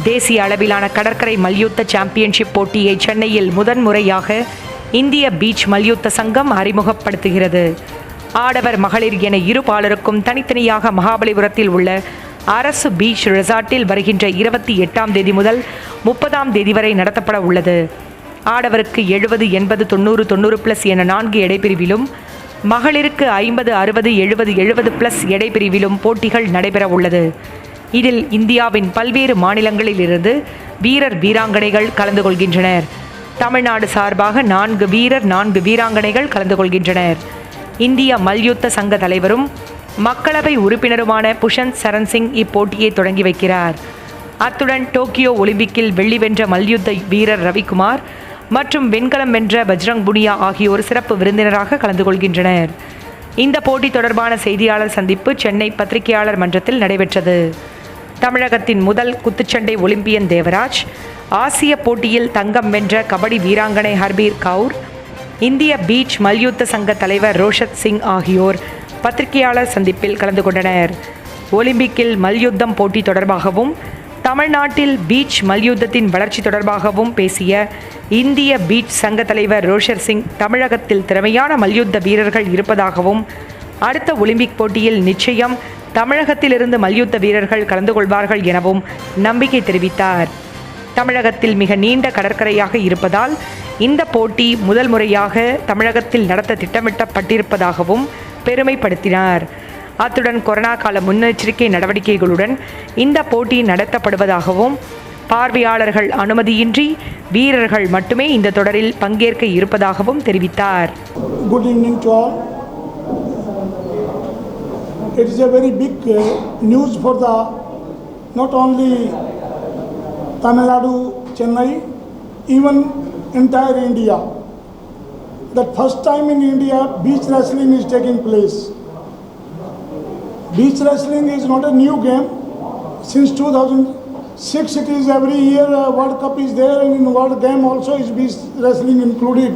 தேசிய அளவிலான கடற்கரை மல்யுத்த சாம்பியன்ஷிப் போட்டியை சென்னையில் முதன்முறையாக இந்திய பீச் மல்யுத்த சங்கம் அறிமுகப்படுத்துகிறது. ஆடவர் மகளிர் என இரு பாலருக்கும் தனித்தனியாக மகாபலிபுரத்தில் உள்ள அரசு பீச் ரெசார்ட்டில் வருகின்ற 28ஆம் தேதி முதல் 30ஆம் தேதி வரை நடத்தப்பட உள்ளது. ஆடவருக்கு 70, 80, 90, 90+ என 4 எடைப்பிரிவிலும், மகளிருக்கு 50, 60, 70, 70+ எடைப்பிரிவிலும் போட்டிகள் நடைபெற உள்ளது. இதில் இந்தியாவின் பல்வேறு மாநிலங்களிலிருந்து வீரர் வீராங்கனைகள் கலந்து கொள்கின்றனர். தமிழ்நாடு சார்பாக 4 வீரர் 4 வீராங்கனைகள் கலந்து கொள்கின்றனர். இந்திய மல்யுத்த சங்க தலைவரும் மக்களவை உறுப்பினருமான புஷந்த் சரண் சிங் இப்போட்டியை தொடங்கி வைக்கிறார். அத்துடன் டோக்கியோ ஒலிம்பிக்கில் வெள்ளி வென்ற மல்யுத்த வீரர் ரவிக்குமார் மற்றும் வெண்கலம் வென்ற பஜ்ரங் புனியா ஆகியோர் சிறப்பு விருந்தினராக கலந்து கொள்கின்றனர். இந்த போட்டி தொடர்பான செய்தியாளர் சந்திப்பு சென்னை பத்திரிகையாளர் மன்றத்தில் நடைபெற்றது. தமிழகத்தின் முதல் குத்துச்சண்டை ஒலிம்பியன் தேவராஜ், ஆசிய போட்டியில் தங்கம் வென்ற கபடி வீராங்கனை ஹர்பீர் கவுர், இந்திய பீச் மல்யுத்த சங்க தலைவர் ரோஷத் சிங் ஆகியோர் பத்திரிகையாளர் சந்திப்பில் கலந்து கொண்டனர். ஒலிம்பிக்கில் மல்யுத்தம் போட்டி தொடர்பாகவும் தமிழ்நாட்டில் பீச் மல்யுத்தத்தின் வளர்ச்சி தொடர்பாகவும் பேசிய இந்திய பீச் சங்க தலைவர் ரோஷர் சிங், தமிழகத்தில் திறமையான மல்யுத்த வீரர்கள் இருப்பதாகவும் அடுத்த ஒலிம்பிக் போட்டியில் நிச்சயம் தமிழகத்திலிருந்து மல்யுத்த வீரர்கள் கலந்து கொள்வார்கள் எனவும் நம்பிக்கை தெரிவித்தார். தமிழகத்தில் மிக நீண்ட கடற்கரையாக இருப்பதால் இந்த போட்டி முதல் முறையாக தமிழகத்தில் நடத்த திட்டமிட்டப்பட்டிருப்பதாகவும் பெருமைப்படுத்தினார். அத்துடன் கொரோனா கால முன்னெச்சரிக்கை நடவடிக்கைகளுடன் இந்த போட்டி நடத்தப்படுவதாகவும், பார்வையாளர்கள் அனுமதியின்றி வீரர்கள் மட்டுமே இந்த தொடரில் பங்கேற்க இருப்பதாகவும் தெரிவித்தார். Good evening to all. It is a very big news for the not only Tamil Nadu, Chennai, even entire India. That first time in India beach wrestling is taking place. Beach wrestling is not a new game. Since 2006 it is every year World Cup is there, and in World Game also is beach wrestling included.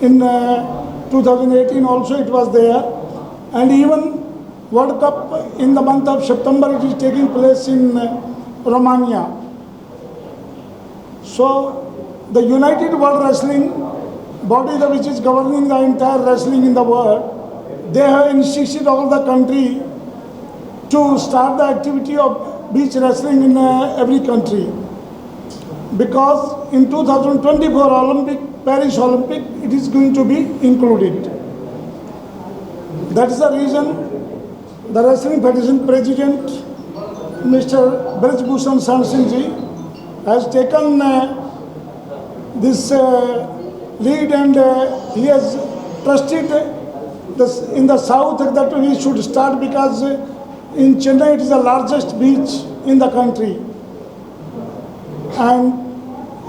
In 2018 also it was there, and even World Cup in the month of September it is taking place in Romania. So the United World Wrestling body which is governing the entire wrestling in the world, they have insisted all the country to start the activity of beach wrestling in every country, because in 2024 Olympic, Paris Olympic, it is going to be included. That is the reason the Wrestling Federation President Mr. Brij Bhushan Sahni Singh ji has taken this lead, and he has trusted this in the south that we should start, because in Chennai it is the largest beach in the country, and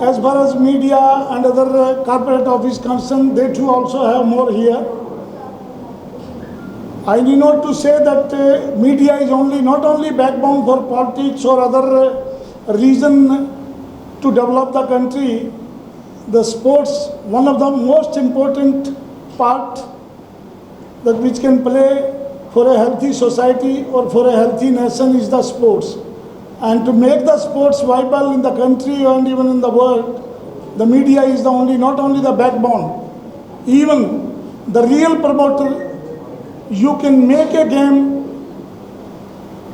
as far as media and other corporate office concerned, they too also have more here. I need not to say that media is not only backbone for politics or other reason to develop the country. The sports, one of the most important part that which can play for a healthy society or for a healthy nation is the sports. And to make the sports viable in the country and even in the world, the media is not only the backbone, even the real promoter. You can make a game,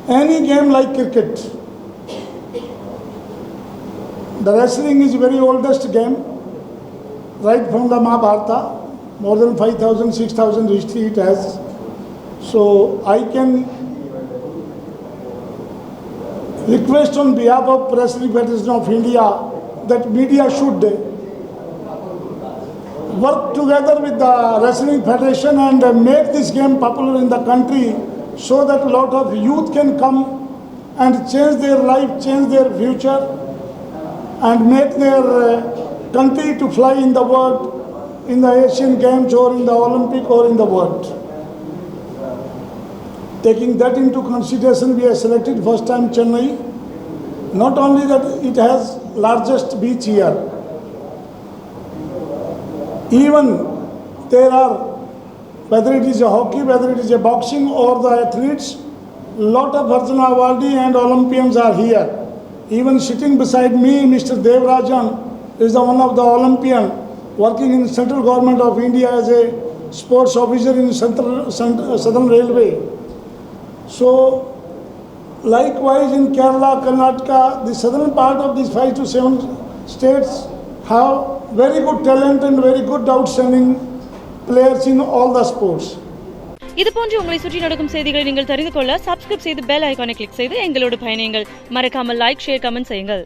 any game like cricket. The wrestling is very oldest game, right from the Mahabharata, more than 5,000, 6,000 history it has. So I can request on behalf of Wrestling Federation of India that media should work together with the Wrestling Federation and make this game popular in the country, so that a lot of youth can come and change their life, change their future, and make their country to fly in the world, in the Asian Games or in the Olympic or in the world. Taking that into consideration, we have selected first time Chennai. Not only that it has largest beach here, even there are, whether it is a hockey, whether it is a boxing or the athletes, lot of Arjuna Awardi and Olympians are here. Even sitting beside me, Mr. Devarajan is the one of the Olympian working in central government of India as a sports officer in Southern Railway. So, likewise in Kerala, Karnataka, the southern part of these 5 to 7 states have very good talent and very good outstanding players in all the sports. இது போன்று உங்களை சுற்றி நடக்கும் செய்திகளை நீங்கள் தெரிந்து கொள்ள subscribe செய்து பெல் ஐகானை கிளிக் செய்து எங்களோடு பயணியுங்கள். மறக்காமல் லைக், ஷேர், கமெண்ட் செய்யுங்கள்.